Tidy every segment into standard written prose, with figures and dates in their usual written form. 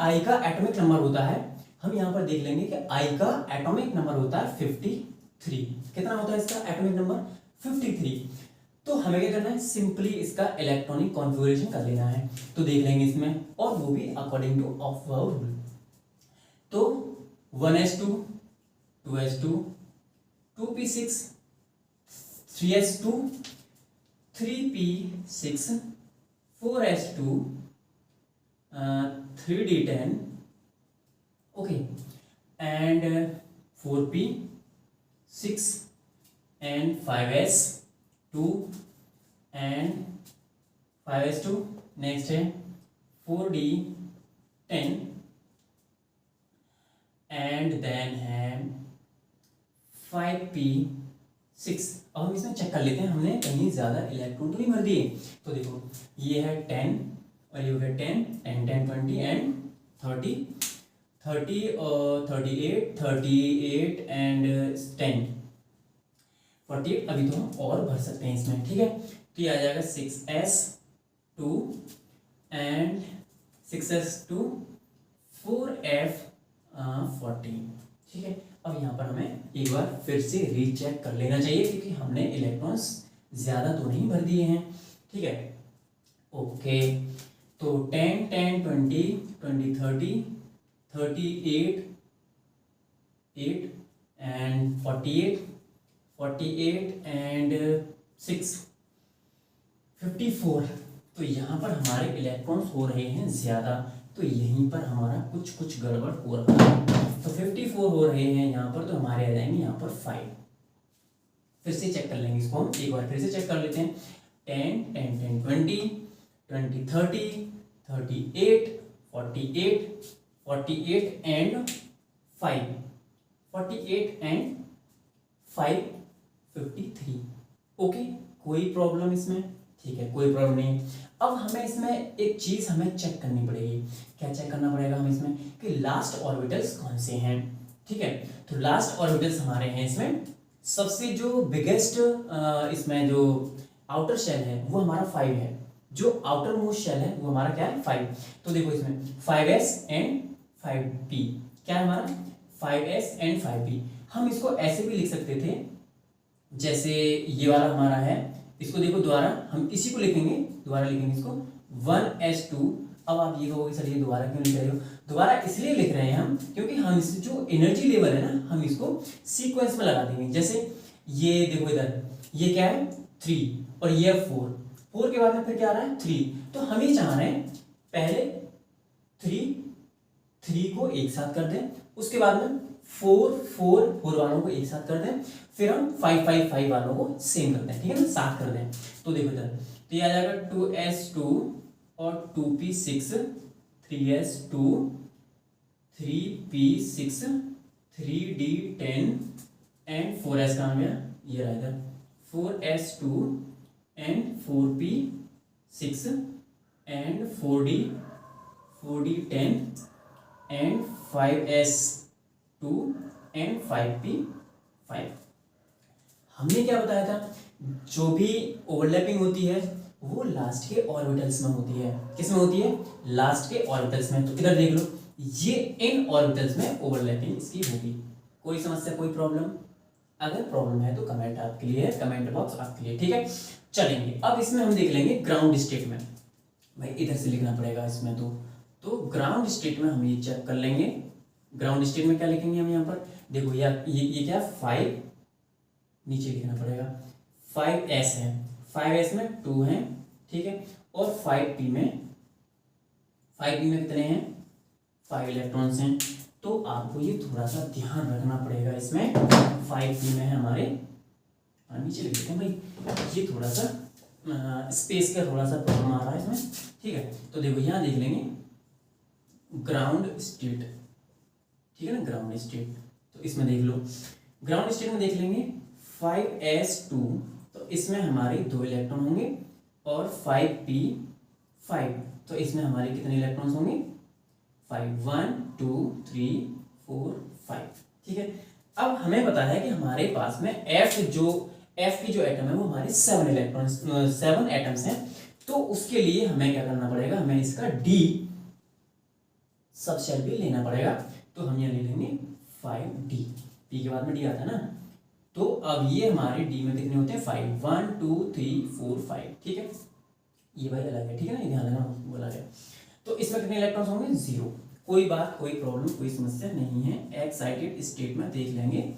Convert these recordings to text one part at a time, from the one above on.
I का atomic number होता है, हम यहाँ पर देख लेंगे कि I का एटॉमिक नंबर होता है 53। कितना होता है इसका एटॉमिक नंबर? 53। तो हमें क्या करना है, सिंपली इसका इलेक्ट्रॉनिक कॉन्फ़िगरेशन कर लेना है। तो देख लेंगे इसमें, और वो भी अकॉर्डिंग टू ऑफ रूल। तो 1s2 2s2 2p6 3s2 3p6 4s2 3d10, okay, and 4p6 and 5s2 and 5s2, next है 4d10 and then है 5p6। अब हम इसमें चेक कर लेते हैं हमने कहीं ज़्यादा इलेक्ट्रॉन तो नहीं भर दिए। तो देखो ये है 10 और ये हो गया 10 10 10 20 एंड 30 30 और 38 एंड 10 48। अभी तो हम और भर सकते हैं इसमें, ठीक है। तो ये आ जाएगा 6s2 एंड 6s2 4f14, ठीक है। अब यहाँ पर हमें एक बार फिर से रीचेक कर लेना चाहिए क्योंकि हमने इलेक्ट्रॉन्स ज़्यादा तो नहीं भर दिए हैं, ठीक है। ओके, तो 10 10 20 20 30 38 8 एंड 48 एंड 6 54। तो यहाँ पर हमारे इलेक्ट्रॉन्स हो रहे हैं ज़्यादा, तो यहीं पर हमारा कुछ गड़बड़ हो रहा है। तो 54 हो रहे हैं यहाँ पर, तो हमारे आ जाएंगे यहाँ पर 5। फिर से चेक कर लेंगे इसको, हम एक बार फिर से चेक कर लेते हैं। 10 10 10 20 20 30 38 48 एंड 5 48 एंड 5 53। ओके, कोई प्रॉब्लम इसमें? ठीक है, कोई प्रॉब्लम नहीं। अब हमें इसमें एक चीज़ हमें चेक करनी पड़ेगी। क्या चेक करना पड़ेगा हमें इसमें? कि लास्ट ऑर्बिटल्स कौन से हैं, ठीक है। तो लास्ट ऑर्बिटल्स हमारे हैं इसमें, सबसे जो बिगेस्ट इसमें जो आउटर शेल है वो हमारा 5 है, जो आउटर मोस्ट शेल है वो हमारा क्या है 5। तो देखो इसमें 5s एंड 5p, क्या है हमारा 5s एंड 5p। हम इसको ऐसे भी लिख सकते थे, जैसे ये वाला हमारा है, इसको देखो दोबारा हम इसी को लिखेंगे, दोबारा लिखेंगे इसको 1s2। अब आप ये कहोगे सर ये दोबारा क्यों लिख रहे हो? दोबारा इसलिए लिख रहे हैं हम क्योंकि हम इस जो एनर्जी लेवल है ना, हम इसको सीक्वेंस में लगा देंगे। जैसे ये देखो इधर, ये क्या है 3 और ये 4 के बाद में फिर क्या आ रहा है 3। तो हम ये चाह रहे हैं पहले 3 को एक साथ कर दें, उसके बाद में 4 वालों को एक साथ कर दें, फिर हम 5 वालों को सेम कर दें, ठीक है ना, साथ कर दें। तो देखो इधर, तो ये आ जाएगा 2s2 और 2p6 3s2 3p6 3d10 and 4s का आ गया, ये रहा इधर 4s2 and 4p6 and 4d10 and 5s2 and 5p5। हमने क्या बताया था, जो भी ओवरलैपिंग होती है वो लास्ट के ऑर्बिटल्स में होती है। किस में होती है? लास्ट के ऑर्बिटल्स में। तो इधर देख लो, ये इन ऑर्बिटल्स में ओवरलैपिंग इसकी होगी। कोई समस्या, कोई प्रॉब्लम? अगर प्रॉब्लम है तो कमेंट आपके लिए है, कमेंट बॉक्स आपके लिए, ठीक है। चलेंगे अब इसमें हम देख लेंगे ग्राउंड स्टेट में। भाई इधर से लिखना पड़ेगा इसमें, तो ग्राउंड स्टेट में हम ये चेक कर लेंगे। ग्राउंड स्टेट में क्या लिखेंगे हम यहाँ पर? देखो ये क्या 5, नीचे लिखना पड़ेगा 5s है, 5s में 2 हैं, ठीक है। और 5p में कितने हैं? 5 इलेक्ट्रॉन्स हैं। तो आपको ये थोड़ा सा ध्यान रखना पड़ेगा इसमें। 5p में है हमारे, नीचे लिख देते हैं भाई, ये थोड़ा सा स्पेस का थोड़ा सा प्रॉब्लम आ रहा है इसमें, ठीक है। तो देखो यहाँ देख लेंगे ग्राउंड स्टेट, ठीक है ना, ग्राउंड स्टेट। तो इसमें देख लो, ग्राउंड स्टेट में देख लेंगे 5s2, तो इसमें हमारे 2 इलेक्ट्रॉन होंगे, और 5p5, तो इसमें हमारे कितने इलेक्ट्रॉन्स होंगे? 5 1 2 3 4 5, ठीक है। अब हमें पता है कि हमारे पास में F की जो एटम है वो हमारे 7 एटम्स हैं। तो उसके लिए हमें क्या करना पड़ेगा? हमें इसका D सब शेल भी लेना पड़ेगा। तो हम यहाँ ले लेंगे 5d, p के बाद में d आता है ना। तो अब ये हमारे d में कितने होते हैं 5, 1 2 3 4 5, ठीक है। ये भाई अलग है, ठीक है ना, ये ध्यान देना बोला गया। तो इसमें कितने इलेक्ट्रॉन्स होंगे 0। कोई बात, कोई प्रॉब्लम, कोई समस्या नहीं है। एक्साइटेड स्टेट में देख लेंगे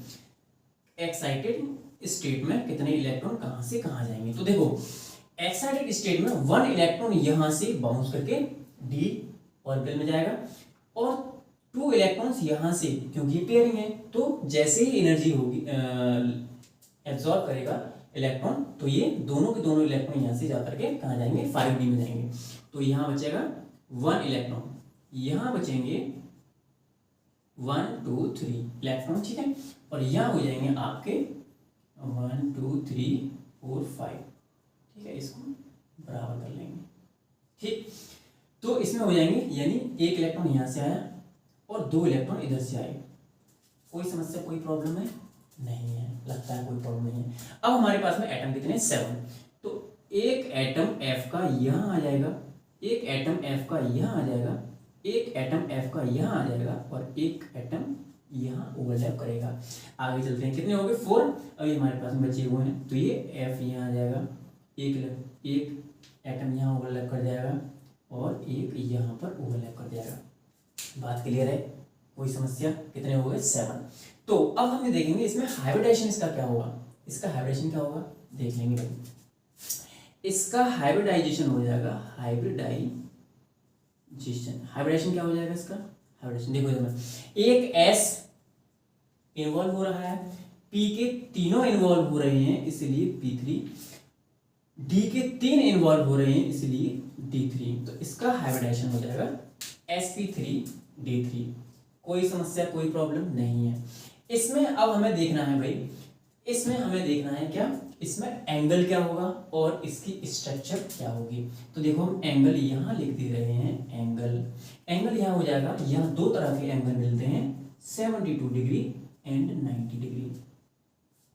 एक्साइटेड स्टेट में कितने इलेक्ट्रॉन कहां से कहां जाएंगे। तो देखो एक्साइटेड स्टेट में 1 इलेक्ट्रॉन यहां से बाउंस करके d ऑर्बिटल में जाएगा और 2 इलेक्ट्रॉन्स यहां से, क्योंकि पेयरिंग है तो जैसे ही एनर्जी होगी एब्जॉर्ब करेगा इलेक्ट्रॉन, तो ये दोनों के दोनों इलेक्ट्रॉन यहाँ से जाकर के कहाँ जाएंगे 5d में जाएंगे। तो यहाँ बचेगा 1 इलेक्ट्रॉन, यहाँ बचेंगे 1 2 3 इलेक्ट्रॉन, ठीक है। और यहाँ हो जाएंगे आपके 1 2 3 4 5, ठीक है। इसको बराबर कर लेंगे, ठीक। तो इसमें हो जाएंगे, यानी 1 इलेक्ट्रॉन यहाँ से आया और 2 इलेक्ट्रॉन इधर से आए। कोई समस्या, कोई प्रॉब्लम है नहीं है, लगता है कोई प्रॉब्लम नहीं है। अब हमारे पास में एटम कितने हैं 7। तो एक एटम F का यहाँ आ जाएगा, एक एटम F का यहाँ आ जाएगा, एक एटम F का यहाँ आ जाएगा और एक एटम यहाँ ओवरलैप करेगा। आगे चलते हैं, कितने हो गए 4। अभी हमारे पास में बचे हुए हैं, तो ये F यहाँ आ जाएगा, एक एटम यहाँ ओवरलैप कर जाएगा और एक यहाँ पर ओवरलैप कर जाएगा। बात क्लियर है, कोई समस्या। कितने हो गए 7। तो अब हम ये देखेंगे इसमें हाइब्रिडाइजेशन इसका क्या होगा, इसका हाइब्रिडाइजेशन क्या होगा देख लेंगे भाई। इसका हाइब्रिडाइजेशन हो जाएगा, हाइब्रिडाइजेशन क्या हो जाएगा इसका हाइब्रिडाइजेशन, देखो जरा, एक S इन्वॉल्व हो रहा है, P के तीनों इन्वॉल्व हो रहे हैं इसलिए P3, D के 3 इन्वॉल्व हो रहे हैं इसलिए D3। तो इसका हाइब्रिडाइजेशन हो जाएगा sp3d3। कोई समस्या, कोई प्रॉब्लम नहीं है। इसमें अब हमें देखना है भाई, इसमें हमें देखना है क्या, इसमें एंगल क्या होगा और इसकी स्ट्रक्चर क्या होगी। तो देखो हम एंगल यहाँ लिख दे रहे हैं, एंगल यहाँ हो जाएगा, यहाँ 2 तरह के एंगल मिलते हैं 72 डिग्री एंड 90 डिग्री।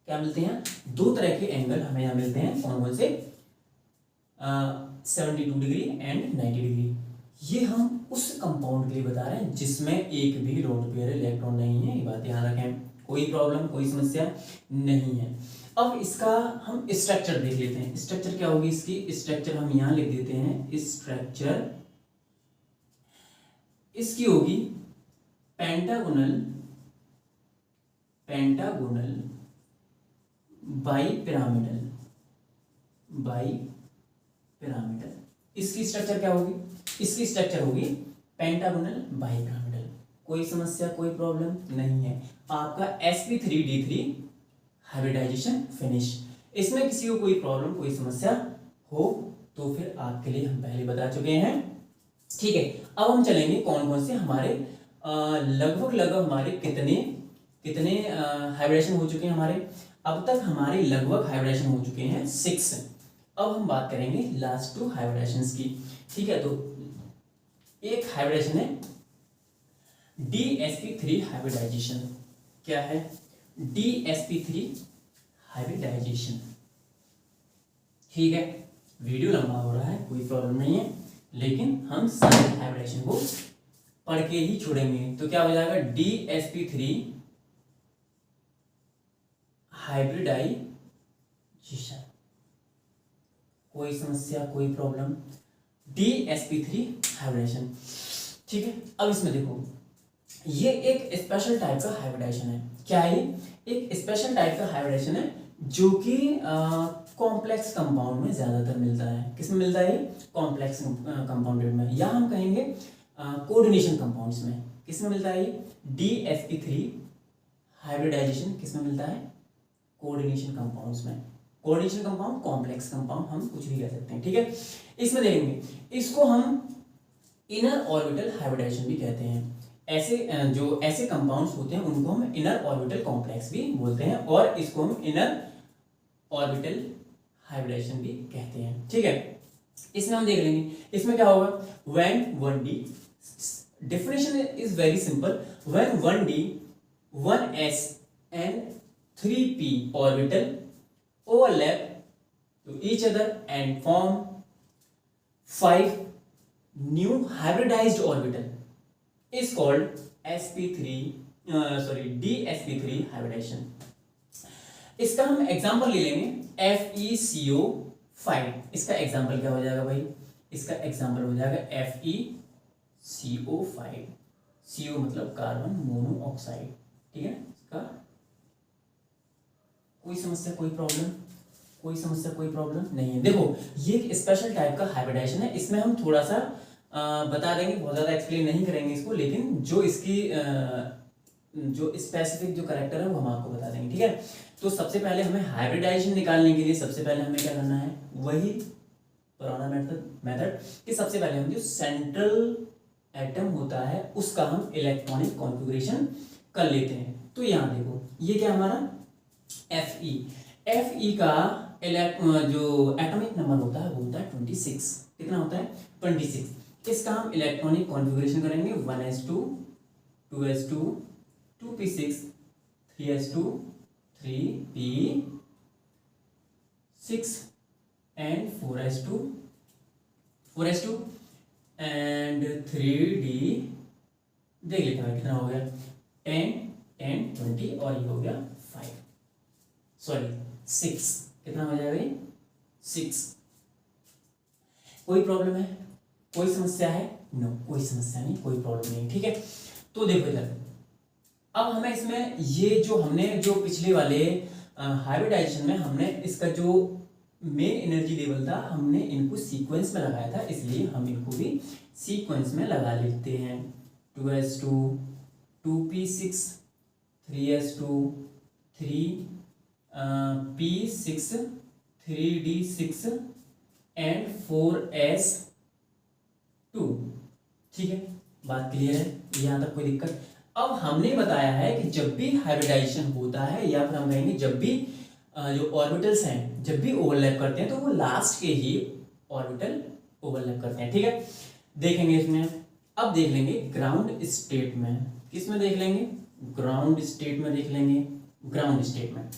क्या मिलते हैं 2 तरह के एंगल हमें यहाँ मिलते हैं, कौन कौन से 72 डिग्री एंड 90 डिग्री। ये हम उस कंपाउंड के लिए बता रहे हैं जिसमें एक भी लोन पेयर इलेक्ट्रॉन नहीं है, ये बात ध्यान रखें। कोई प्रॉब्लम, कोई समस्या नहीं है। अब इसका हम स्ट्रक्चर देख लेते हैं। स्ट्रक्चर क्या होगी इसकी, स्ट्रक्चर हम यहां लिख देते हैं, स्ट्रक्चर इसकी होगी पेंटागोनल बाइपिरामिडल। इसकी स्ट्रक्चर क्या होगी, इसकी स्ट्रक्चर होगी पेंटागोनल बाइपिरामिडल। कोई समस्या, कोई प्रॉब्लम नहीं है। आपका sp3d3 हाइब्रिडाइजेशन फिनिश। इसमें किसी को कोई प्रॉब्लम, कोई समस्या हो तो फिर आपके लिए हम पहले बता चुके हैं, ठीक है। अब हम चलेंगे कौन कौन से हमारे लगभग हमारे कितने हाइब्रिडेशन हो चुके हैं हमारे। अब तक हमारे लगभग हाइब्रिडेशन हो चुके हैं 6। अब हम बात करेंगे लास्ट 2 हाइब्रिडेशंस की, ठीक है। तो एक हाइब्रिडेशन है dsp3 हाइब्रिडाइजेशन। क्या है dsp3 हाइब्रिडाइजेशन, ठीक है। वीडियो लंबा हो रहा है, कोई प्रॉब्लम नहीं है, लेकिन हम सारे हाइब्रिडेशन को पढ़ के ही छोड़ेंगे। तो क्या हो जाएगा dsp3 हाइब्रिडाइजेशन। कोई समस्या, कोई प्रॉब्लम, dsp3 हाइब्रिडेशन, ठीक है। अब इसमें देखो, ये एक स्पेशल टाइप का हाइब्रिडाइजेशन है। क्या है ये, एक स्पेशल टाइप का हाइब्रिडाइजेशन है जो कि कॉम्प्लेक्स कंपाउंड में ज्यादातर मिलता है। किसमें मिलता है, कॉम्प्लेक्स कंपाउंड में, या हम कहेंगे कोऑर्डिनेशन कंपाउंड्स में। किसमें मिलता है dsp3 हाइब्रिडाइजेशन, किसमें मिलता है कोऑर्डिनेशन कंपाउंड्स में। कोऑर्डिनेशन कंपाउंड, कॉम्प्लेक्स कंपाउंड, हम कुछ भी कह सकते हैं, ठीक है। इसमें देखेंगे, इसको हम इनर ऑर्बिटल हाइब्रिडाइजेशन भी कहते हैं। ऐसे कंपाउंड्स होते हैं उनको हम इनर ऑर्बिटल कॉम्प्लेक्स भी बोलते हैं और इसको हम इनर ऑर्बिटल हाइब्रिडाइजेशन भी कहते हैं, ठीक है। इसमें हम देख लेंगे, इसमें क्या होगा, when 1d, definition is very simple, when 1d 1s and 3p orbital overlap to each other and form 5 new hybridized orbital is called sp3 sorry DsP3 hybridisation. इसका हम एग्जांपल ले लेंगे FeCO5। इसका एग्जांपल क्या हो जाएगा भाई, इसका एग्जांपल हो जाएगा FeCO5। CO मतलब कार्बन मोनोऑक्साइड, ठीक है। इसका कोई समस्या कोई प्रॉब्लम, कोई समस्या कोई प्रॉब्लम नहीं है। देखो ये एक स्पेशल टाइप का हाइब्रिडाइजेशन है, इसमें हम थोड़ा सा बता देंगे, बहुत ज़्यादा एक्सप्लेन नहीं करेंगे इसको, लेकिन जो इसकी जो स्पेसिफिक जो करेक्टर है वो हम आपको बता देंगे, ठीक है। तो सबसे पहले हमें हाइब्रिडाइजेशन निकालने के लिए सबसे पहले हमें क्या करना है, वही पुराना मेथड कि सबसे पहले हम जो सेंट्रल एटम होता है उसका हम इलेक्ट्रॉनिक कॉन्फ़िगरेशन कर लेते हैं। तो यहाँ देखो ये क्या हमारा Fe का जो एटॉमिक नंबर होता है वो होता है 26। कितना होता है 26। इसका हम इलेक्ट्रॉनिक कॉन्फ़िगरेशन करेंगे 1s2 2s2 2p6 3s2 3p6 and 4s2 and 3d। देख लेते हैं कितना हो गया 10 10 20 और ये हो गया 5 सॉरी 6। कितना हो जाएगा 6। कोई प्रॉब्लम है, कोई समस्या है? नो कोई समस्या नहीं, कोई प्रॉब्लम नहीं, ठीक है। तो देखो इधर अब हमें इसमें ये जो हमने जो पिछले वाले हाइब्रिडाइजेशन में हमने इसका जो मेन एनर्जी लेवल था हमने इनको सीक्वेंस में लगाया था, इसलिए हम इनको भी सीक्वेंस में लगा लेते हैं। 2s2 2p6 3s2 3p6 3d6 and 4s2, ठीक है। बात क्लियर है, यहाँ तक कोई दिक्कत? अब हमने बताया है कि जब भी हाइब्रिडाइजेशन होता है या फिर हम कहेंगे जब भी जो ऑर्बिटल्स हैं जब भी ओवरलैप करते हैं तो वो लास्ट के ही ऑर्बिटल ओवरलैप करते हैं, ठीक है। देखेंगे इसमें, अब देख लेंगे ग्राउंड स्टेट में, किस में देख लेंगे, ग्राउंड स्टेट में देख लेंगे। ग्राउंड स्टेट में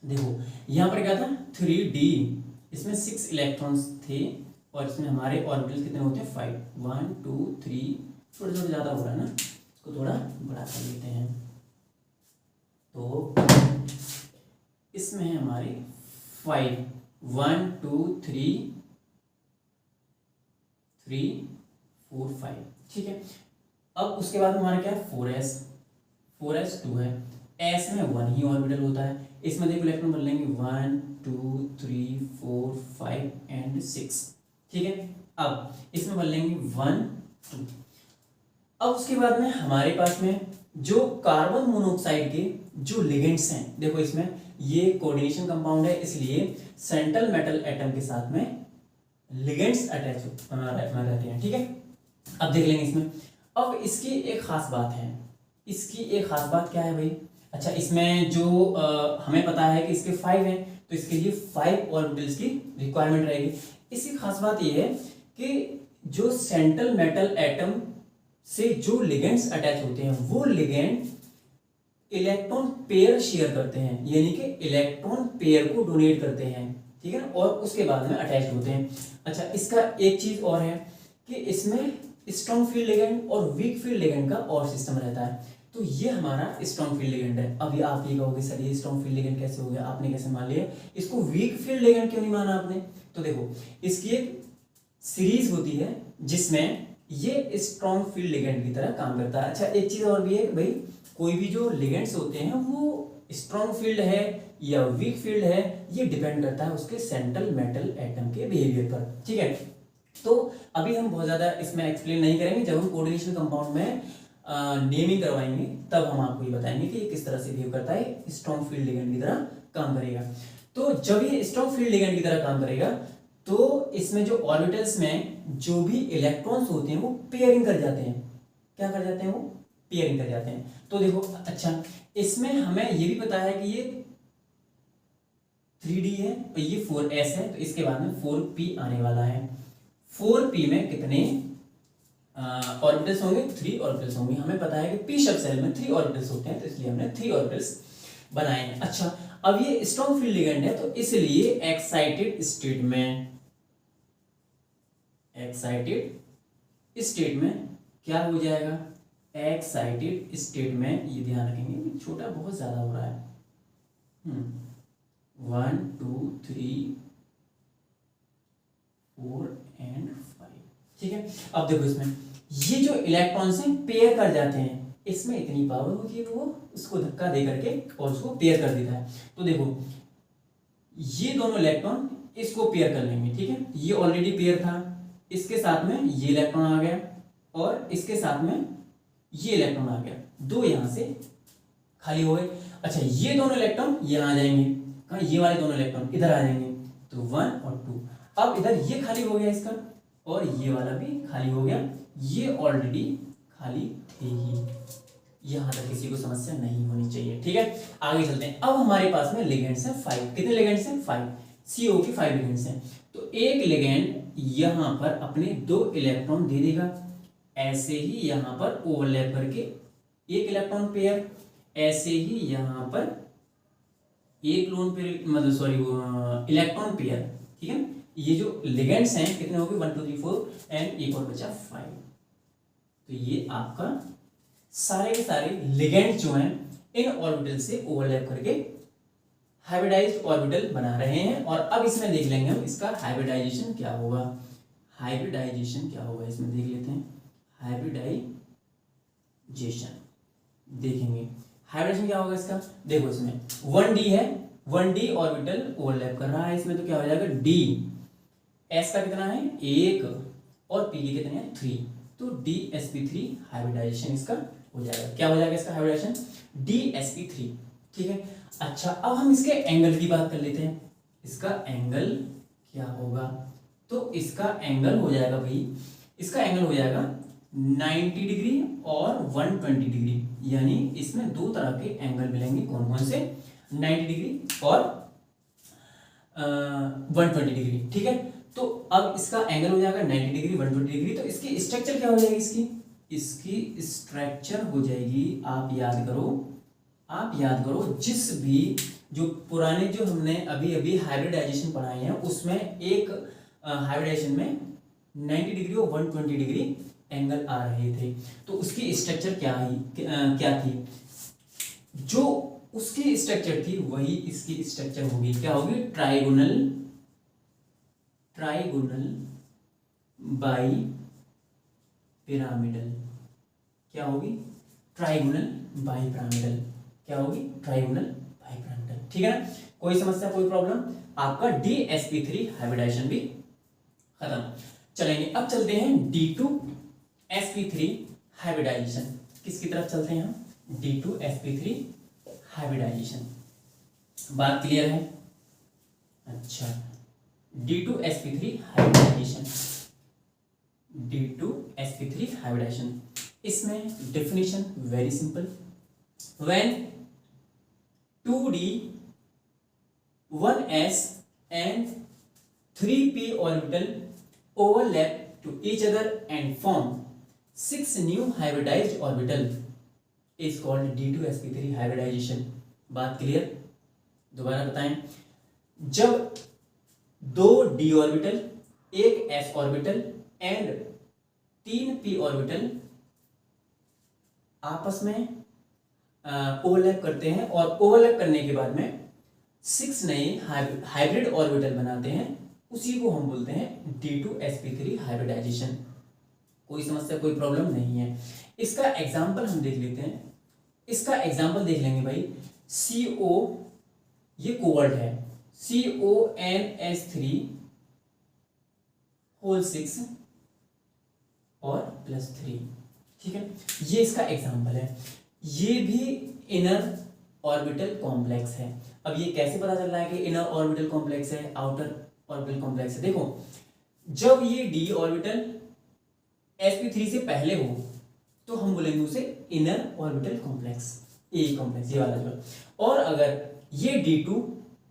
देखो यहाँ पर क्या था 3d, इसमें 6 इलेक्ट्रॉन्स थे और इसमें हमारे ऑर्बिटल्स कितने होते हैं 5 1 2 3, थोड़ा थोड़ा ज़्यादा हो रहा है ना, इसको थोड़ा बड़ा कर लेते हैं। तो इसमें है हमारे 5 1 2 3 3 4 5, ठीक है। अब उसके बाद हमारा क्या है 4s 2 है, s में 1 ही ऑर्बिटल होता है। इसमें देखो इलेक्ट्रॉन बदलेंगे 1 2 3 4 5 एंड 6, ठीक है। अब इसमें बदलेंगे 1 2। अब उसके बाद में हमारे पास में जो कार्बन मोनोऑक्साइड के जो लिगेंड्स हैं, देखो इसमें ये कोऑर्डिनेशन कंपाउंड है, इसलिए सेंट्रल मेटल एटम के साथ में लिगेंड्स अटैच रहते हैं, ठीक है। अब देख लेंगे इसमें, अब इसकी एक खास बात है, इसकी एक खास बात क्या है भाई, अच्छा इसमें जो हमें पता है कि इसके 5 हैं तो इसके लिए 5 ऑर्बिटल्स की रिक्वायरमेंट रहेगी। इसकी खास बात ये है कि जो सेंट्रल मेटल एटम से जो लिगेंड्स अटैच होते हैं वो लिगेंड इलेक्ट्रॉन पेयर शेयर करते हैं, यानी कि इलेक्ट्रॉन पेयर को डोनेट करते हैं, ठीक है ना, और उसके बाद में अटैच होते हैं। अच्छा इसका एक चीज और है कि इसमें स्ट्रॉन्ग फील्ड लिगेंड और वीक फील्ड लिगेंड का और सिस्टम रहता है। तो ये हमारा स्ट्रॉन्ग फील्ड लिगेंड है। अभी आप ये कहोगे सर ये स्ट्रॉन्ग फील्ड लिगेंड कैसे हो गया, आपने कैसे मान लिया, इसको वीक फील्ड लिगेंड क्यों नहीं माना आपने? तो देखो इसकी एक सीरीज होती है जिसमें ये स्ट्रॉन्ग फील्ड लिगेंड की तरह काम करता है। अच्छा एक चीज और भी है कि भाई कोई भी जो लिगेंड्स होते हैं वो स्ट्रॉन्ग फील्ड है या वीक फील्ड है, ये डिपेंड करता है उसके सेंट्रल मेटल एटम के बिहेवियर पर, ठीक है। तो अभी हम बहुत ज्यादा इसमें एक्सप्लेन नहीं करेंगे, जब हम कोऑर्डिनेशन कंपाउंड में नेमिंग करवाएंगे तब हम आपको ये बताएंगे कि ये किस तरह से बिहेव करता है, स्ट्रॉन्ग फील्ड लिगेंड की तरह काम करेगा। तो जब ये स्ट्रॉन्ग फील्ड लिगेंड की तरह काम करेगा तो इसमें जो ऑर्बिटल्स में जो भी इलेक्ट्रॉन्स होते हैं वो पेयरिंग कर जाते हैं। क्या कर जाते हैं? वो पेयरिंग कर जाते हैं। तो देखो अच्छा इसमें हमें ये भी पता है कि ये 3d है और ये 4s है, तो इसके बाद में 4p आने वाला है। 4p में कितने ऑर्बिटल्स होंगे? 3 ऑर्बिटल्स होंगे। हमें पता है कि p सब सेल में 3 ऑर्बिटल्स होते हैं, तो इसलिए हमने 3 ऑर्बिटल्स बनाए हैं। अच्छा अब ये स्ट्रॉन्ग फील्ड लिगेंड है तो इसलिए एक्साइटेड स्टेट में क्या हो जाएगा? एक्साइटेड स्टेट में, ये ध्यान रखेंगे, छोटा बहुत ज्यादा हो रहा है। 1 2 3 4 एंड 5, ठीक है। अब देखो इसमें ये जो इलेक्ट्रॉन्स हैं पेयर कर जाते हैं, इसमें इतनी पावर होती है वो उसको धक्का दे करके और उसको पेयर कर देता है। तो देखो ये दोनों इलेक्ट्रॉन इसको पेयर कर लेंगे, ठीक है। ये ऑलरेडी पेयर था, इसके साथ में ये इलेक्ट्रॉन आ गया और इसके साथ में ये इलेक्ट्रॉन आ गया, दो यहां से खाली हो गए। अच्छा ये दोनों इलेक्ट्रॉन यहाँ आ जाएंगे, कहाँ, ये वाले दोनों इलेक्ट्रॉन इधर आ जाएंगे, तो 1 और 2। अब इधर ये खाली हो गया इसका और ये वाला भी खाली हो गया, ये ऑलरेडी खाली थे ही। यहां तक किसी को समस्या नहीं होनी चाहिए, ठीक है। आगे चलते हैं। अब हमारे पास में लिगेंड्स हैं 5। कितने लिगेंड्स हैं? 5। CO के 5 लिगेंड्स हैं। तो एक लिगेंड यहां पर अपने 2 इलेक्ट्रॉन दे देगा, ऐसे ही यहां पर ओवरलैप करके एक इलेक्ट्रॉन पेयर, ऐसे ही यहां पर एक लोन पेयर, मतलब सॉरी वो इलेक्ट्रॉन पेयर, ठीक है। ये जो लिगेंड्स हैं कितने हो गए? 1 2 3 4 एंड एक और बचा 5। तो ये आपका सारे के सारे लिगेंड जो हैं इन ऑर्बिटल से ओवरलैप करके हाइब्रिडाइज्ड ऑर्बिटल बना रहे हैं। और अब इसमें देख लेंगे हम इसका हाइब्रिडाइजेशन क्या होगा। हाइब्रिडाइजेशन क्या होगा इसमें देख लेते हैं। हाइब्रिडाइजेशन देखेंगे, हाइब्रिडेशन क्या होगा इसका। देखो इसमें 1d है, 1d ऑर्बिटल ओवरलैप कर रहा है इसमें, तो क्या हो जाएगा d, s का कितना है 1 और p के कितने हैं 3, तो dsp3 हाइब्रिडाइजेशन इसका हो जाएगा। क्या हो जाएगा इसका हाइब्रिडाइजेशन? dsp3, ठीक है। अच्छा अब हम इसके एंगल की बात कर लेते हैं। इसका एंगल क्या होगा? तो इसका एंगल हो जाएगा भाई, इसका एंगल हो जाएगा 90 डिग्री और 120 डिग्री, यानी इसमें दो तरह के एंगल मिलेंगे। कौन कौन से? 90 डिग्री और 120 डिग्री, ठीक है। तो अब इसका एंगल हो जाएगा 90 डिग्री 120 डिग्री। तो इसकी स्ट्रक्चर क्या हो जाएगी? इसकी स्ट्रक्चर हो जाएगी, आप याद करो जिस भी जो पुराने जो हमने अभी अभी हाइब्रिडाइजेशन पढ़ाए हैं उसमें एक हाइब्रिडाइजेशन में 90 डिग्री और 120 डिग्री एंगल आ रहे थे। तो उसकी स्ट्रक्चर क्या थी? जो उसकी स्ट्रक्चर थी वही इसकी स्ट्रक्चर होगी। क्या होगी? Trigonal bi pyramidal. क्या होगी? Trigonal bi pyramidal. क्या होगी? ट्राइगोनल बाई पिरामिडल, ठीक है ना। कोई समस्या, कोई प्रॉब्लम? आपका dsp3 हाइब्रिडाइजेशन भी खत्म। चलेंगे अब चलते हैं d2sp3 हाइब्रिडाइजेशन। किसकी तरफ चलते हैं हम? d2sp3 hybridisation. बात क्लियर है? अच्छा d2sp3 हाइब्रिडाइजेशन, d2sp3 हाइब्रिडाइजेशन। इसमें definition very simple. When 2d 1s and 3p orbital overlap to each other and form 6 new hybridized orbital is called d2sp3 hybridization। बात क्लियर? दोबारा बताएं। जब 2 d ऑर्बिटल, एक s orbital and 3 p orbital आपस में overlap करते हैं और ओवरलैप करने के बाद में 6 नए हाइब्रिड ऑर्बिटल बनाते हैं, उसी को हम बोलते हैं d2sp3 हाइब्रिडाइजेशन। कोई समस्या, कोई प्रॉब्लम नहीं है। इसका एग्जांपल हम देख लेते हैं। इसका एग्जांपल देख लेंगे भाई। CO ये कोवल्ट है, CONS3 होल 6 और +3, ठीक है। ये इसका एग्जांपल है। ये भी इनर ऑर्बिटल कॉम्प्लेक्स है। अब ये कैसे पता चल रहा है कि इनर ऑर्बिटल कॉम्प्लेक्स है, आउटर ऑर्बिटल कॉम्प्लेक्स है? देखो जब ये d ऑर्बिटल sp3 से पहले हो तो हम बोलेंगे उसे inner orbital complex, a complex, ये वाला जो। और अगर ये d2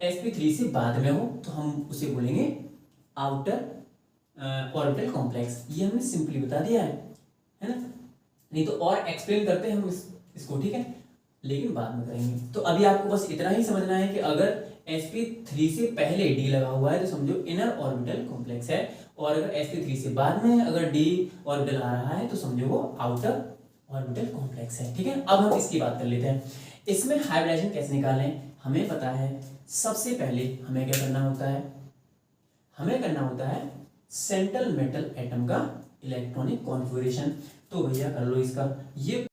sp3 से बाद में हो तो हम उसे बोलेंगे आउटर ऑर्बिटल कॉम्प्लेक्स। ये हमने सिंपली बता दिया है ना। नहीं तो और एक्सप्लेन करते हैं हम इसको, ठीक है, लेकिन बाद में करेंगे। तो अभी आपको बस इतना ही समझना है कि अगर sp3 से पहले d लगा हुआ है तो समझो इनर ऑर्बिटल कॉम्प्लेक्स है, और अगर sp3 से बाद में अगर d ऑर्बिटल आ रहा है तो समझो वो आउटर ऑर्बिटल कॉम्प्लेक्स है। ठीक है, अब हम इसकी बात कर लेते हैं। इसमें हाइब्रिडाइजेशन कैसे निकालें, हमें पता है सबसे पहले हमें क्या करना होता है, हमें करना होता है सेंट्रल मेटल एटम का इलेक्ट्रॉनिक कॉन्फ़िगरेशन। तो भैया कर लो इसका, ये